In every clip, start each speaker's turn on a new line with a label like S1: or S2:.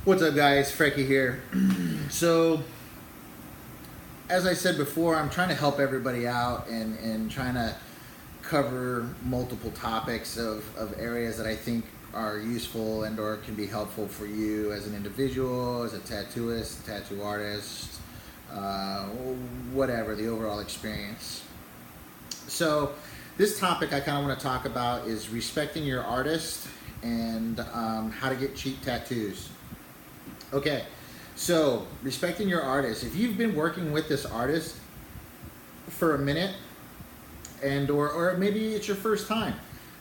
S1: What's up, guys? Frecky here. So, as I said before, I'm trying to help everybody out and trying to cover multiple topics of areas that I think are useful and or can be helpful for you as an individual, as a tattooist, tattoo artist, whatever, the overall experience. So, this topic I kind of want to talk about is respecting your artist and how to get cheap tattoos. Okay, so respecting your artist. If you've been working with this artist for a minute, and or maybe it's your first time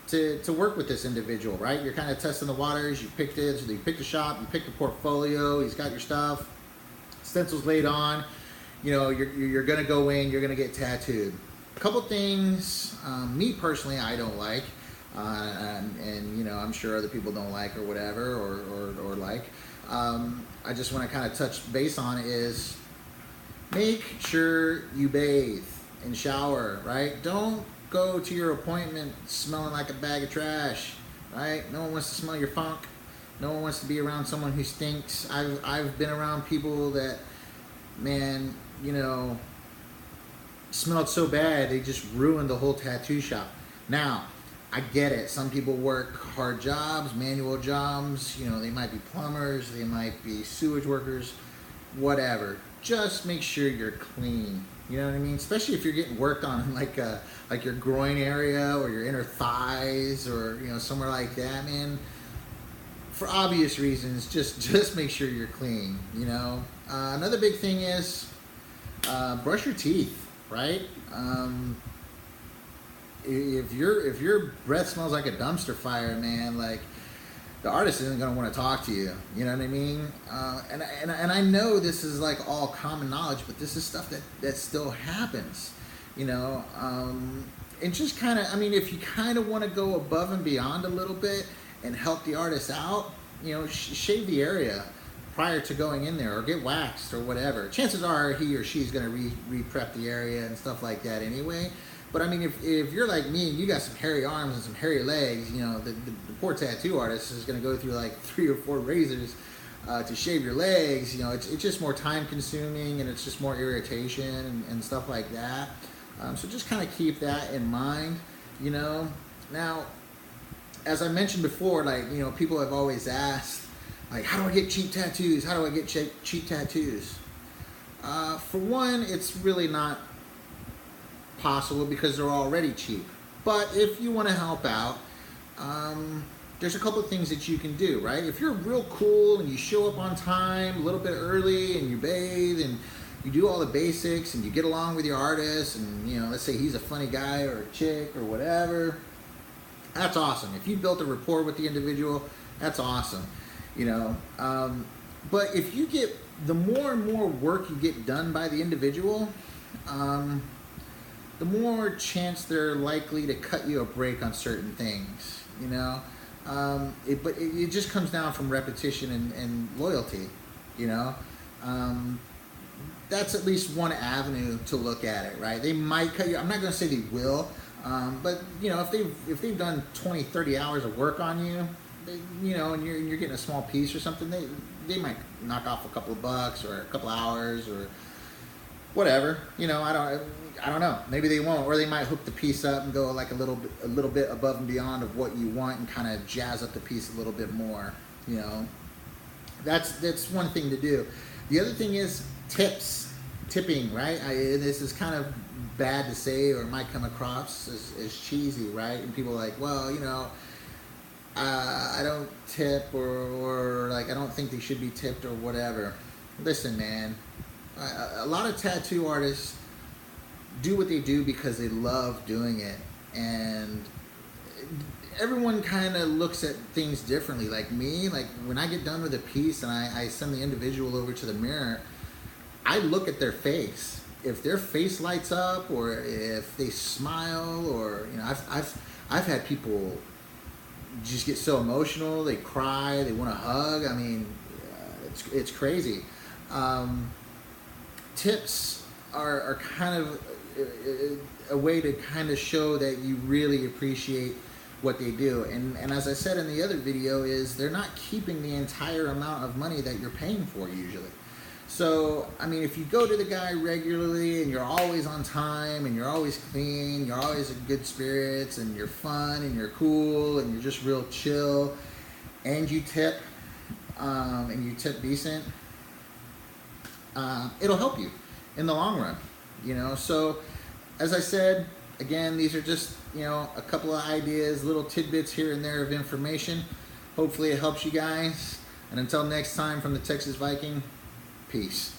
S1: to work with this individual, right? You're kind of testing the waters. You picked it, so you picked a shop, you picked a portfolio. He's got your stuff, stencils laid on. You know, you're gonna go in. You're gonna get tattooed. A couple things, me personally, I don't like, and you know, I'm sure other people don't like or whatever, or like. I just want to kind of touch base on is make sure you bathe and shower, right? Don't go to your appointment smelling like a bag of trash, right? No one wants to smell your funk. No one wants to be around someone who stinks. I've been around people that, man, you know, smelled so bad they just ruined the whole tattoo shop. Now, I get it. Some people work hard jobs, manual jobs. You know, they might be plumbers, they might be sewage workers, whatever. Just make sure you're clean. You know what I mean? Especially if you're getting worked on like your groin area or your inner thighs or you know somewhere like that, man. For obvious reasons, just make sure you're clean. You know. Another big thing is brush your teeth, right? If your breath smells like a dumpster fire, man, like the artist isn't gonna want to talk to you. You know what I mean? And I know this is like all common knowledge, but this is stuff that still happens. You know, and just kind of, I mean, if you kind of want to go above and beyond a little bit and help the artist out, you know, shave the area prior to going in there, or get waxed or whatever. Chances are he or she's gonna re-prep the area and stuff like that anyway. But I mean, if you're like me and you got some hairy arms and some hairy legs, you know, the poor tattoo artist is going to go through like 3 or 4 razors to shave your legs. You know, it's just more time consuming and it's just more irritation and stuff like that. So just kind of keep that in mind, you know. Now, as I mentioned before, like, you know, people have always asked, like, how do I get cheap tattoos? How do I get cheap tattoos? For one, it's really not possible because they're already cheap. But if you want to help out, there's a couple of things that you can do, right? If you're real cool and you show up on time a little bit early and you bathe and you do all the basics and you get along with your artist and, you know, let's say he's a funny guy or a chick or whatever, that's awesome. If you built a rapport with the individual, that's awesome, you know. But if you get, the more and more work you get done by the individual, the more chance they're likely to cut you a break on certain things, you know. But it just comes down from repetition and loyalty, you know. That's at least one avenue to look at it, right? They might cut you. I'm not going to say they will, but you know, if they've done 20, 30 hours of work on you, you know, and you're getting a small piece or something, they might knock off a couple of bucks or a couple hours or whatever, you know. I don't know. Maybe they won't, or they might hook the piece up and go like a little bit above and beyond of what you want and kind of jazz up the piece a little bit more. You know, that's one thing to do. The other thing is tipping, right? This is kind of bad to say, or it might come across as cheesy, right? And people are like, well, you know, I don't tip, or like I don't think they should be tipped or whatever. Listen, man, a lot of tattoo artists do what they do because they love doing it, and everyone kind of looks at things differently. Like me, like when I get done with a piece and I send the individual over to the mirror, I look at their face. If their face lights up, or if they smile, or you know, I've had people just get so emotional, they cry, they want to hug. I mean, it's crazy. Tips are kind of a way to kind of show that you really appreciate what they do. And as I said in the other video, is they're not keeping the entire amount of money that you're paying for usually. So, I mean, if you go to the guy regularly and you're always on time and you're always clean, you're always in good spirits and you're fun and you're cool and you're just real chill, and you tip decent, it'll help you in the long run, you know. So, as I said, again, these are just, you know, a couple of ideas, little tidbits here and there of information. Hopefully it helps you guys. And until next time, from the Texas Viking, peace.